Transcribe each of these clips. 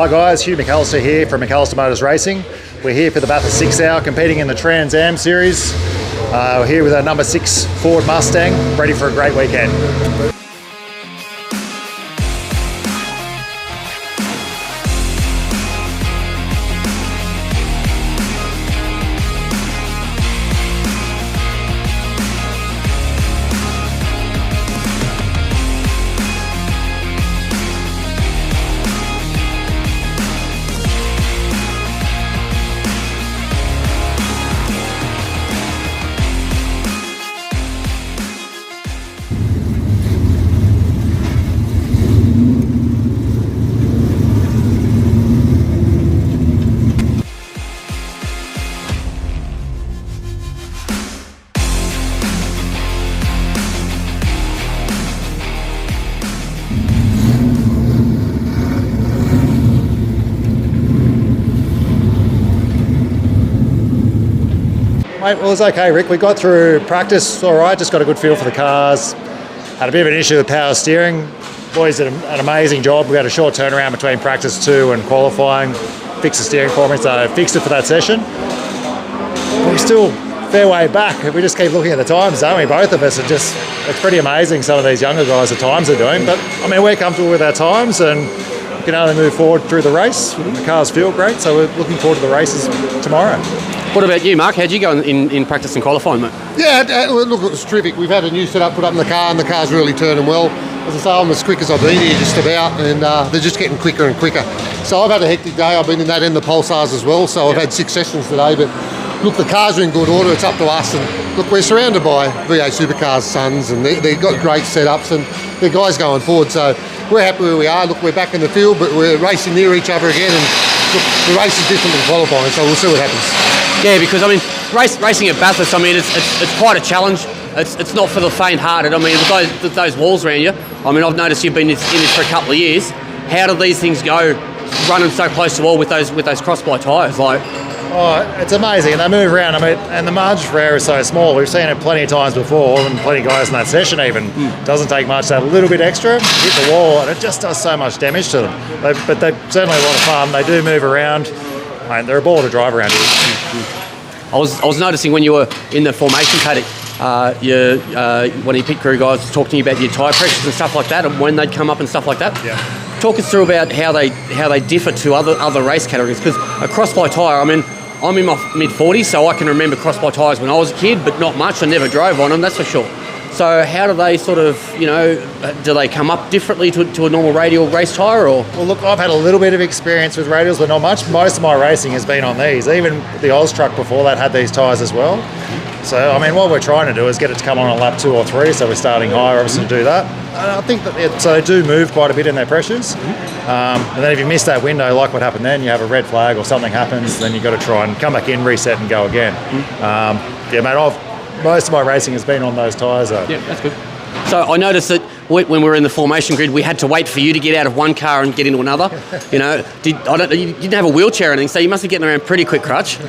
Hi guys, Hugh McAlister here from McAlister Racing. We're here for the Bathurst 6 Hour, competing in the Trans Am Series. We're here with our number 6 Ford Mustang, ready for a great weekend. Mate, well, it was okay, Rick. We got through practice all right, just got a good feel for the cars. Had a bit of an issue with power steering. Boys did an amazing job. We had a short turnaround between practice 2 and qualifying. Fixed the steering for me, so I fixed it for that session. But we're still a fair way back. We just keep looking at the times, don't we? Both of us are just, it's pretty amazing some of these younger guys, the times they're doing. But, I mean, we're comfortable with our times and we can only move forward through the race. The cars feel great, so we're looking forward to the races tomorrow. What about you, Mark? How'd you go in practice and qualifying, mate? Yeah, look, it was terrific. We've had a new setup put up in the car, and the car's really turning well. As I say, I'm as quick as I've been here, just about, and they're just getting quicker and quicker. So I've had a hectic day. I've been in that and the pulsars as well, so I've had 6 sessions today. But look, the cars are in good order. It's up to us, and look, we're surrounded by V8 Supercars sons, and they've got great setups, and they're guys going forward. So we're happy where we are. Look, we're back in the field, but we're racing near each other again, and look, the race is different than qualifying, so we'll see what happens. Yeah, because I mean, racing at Bathurst, I mean, it's quite a challenge. It's not for the faint-hearted. I mean, with those walls around you, I mean, I've noticed you've been in this for a couple of years. How do these things go, running so close to the wall with those cross-ply tyres? Like, oh, it's amazing, and they move around. I mean, and the margin for error is so small. We've seen it plenty of times before, and plenty of guys in that session even. Doesn't take much to have a little bit extra, hit the wall, and it just does so much damage to them. But they're certainly a lot of fun. They do move around. Mate, they're a ball to drive around here. I was noticing when you were in the formation paddock, one of your pit crew guys was talking to you about your tyre pressures and stuff like that, and when they'd come up and stuff like that. Yeah. Talk us through about how they differ to other race categories, because a cross-ply tyre, I mean, I'm in my mid-40s, so I can remember cross-ply tyres when I was a kid, but not much. I never drove on them, that's for sure. So how do they sort of, do they come up differently to a normal radial race tyre, or? Well, look, I've had a little bit of experience with radials, but not much. Most of my racing has been on these. Even the Oz truck before that had these tyres as well. So, I mean, what we're trying to do is get it to come on lap 2 or 3, so we're starting higher, obviously, to do that. And I think that so they do move quite a bit in their pressures. And then if you miss that window, like what happened then, you have a red flag or something happens, then you've got to try and come back in, reset and go again. Yeah, mate, most of my racing has been on those tyres, though. Yeah, that's good. So I noticed that when we were in the formation grid, we had to wait for you to get out of one car and get into another. You didn't have a wheelchair or anything, so you must be getting around pretty quick, Crutch.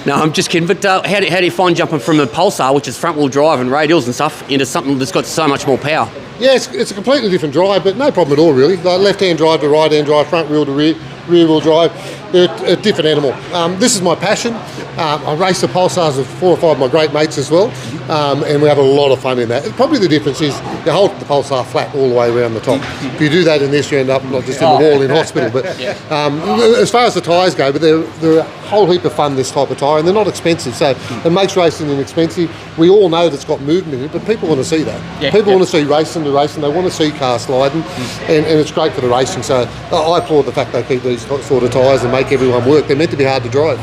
No, I'm just kidding. But how do you find jumping from a Pulsar, which is front-wheel drive and radials and stuff, into something that's got so much more power? Yeah, it's a completely different drive, but no problem at all, really. Like left-hand drive to right-hand drive, front-wheel to rear-wheel drive. They're a different animal. This is my passion. I race the Pulsars with 4 or 5 of my great mates as well, and we have a lot of fun in that. Probably the difference is you hold the Pulsar flat all the way around the top. If you do that in this, you end up not just in the wall in hospital. But as far as the tyres go, but they're a whole heap of fun, this type of tyre, and they're not expensive, so it makes racing inexpensive. We all know that it's got movement in it, but people want to see that. People want to see racing, they want to see cars sliding, and it's great for the racing. So I applaud the fact they keep these sort of tyres and make everyone work. They're meant to be hard to drive.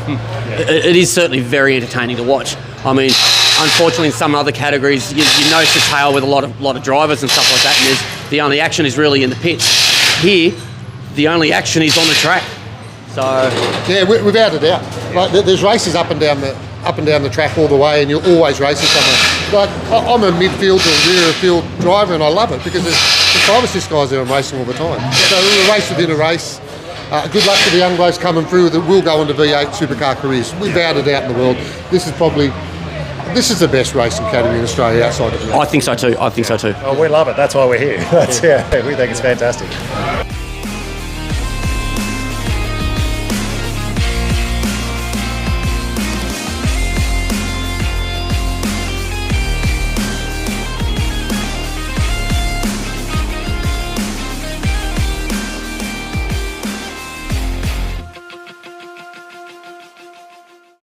It is certainly very entertaining to watch. I mean, unfortunately, in some other categories, you notice the tail with a lot of drivers and stuff like that, and the only action is really in the pits. Here, the only action is on the track. So yeah, without a doubt. Like, there's races up and down the track all the way, and you're always racing somewhere. Like, I'm a midfield or rear field driver, and I love it because there's 5 or 6 guys there and racing all the time. So a race within a race. Good luck to the young blokes coming through that will go into V8 supercar careers. Without a doubt in the world, this is the best racing category in Australia outside of V8. I think so too. Oh, we love it. That's why we're here. We think it's fantastic.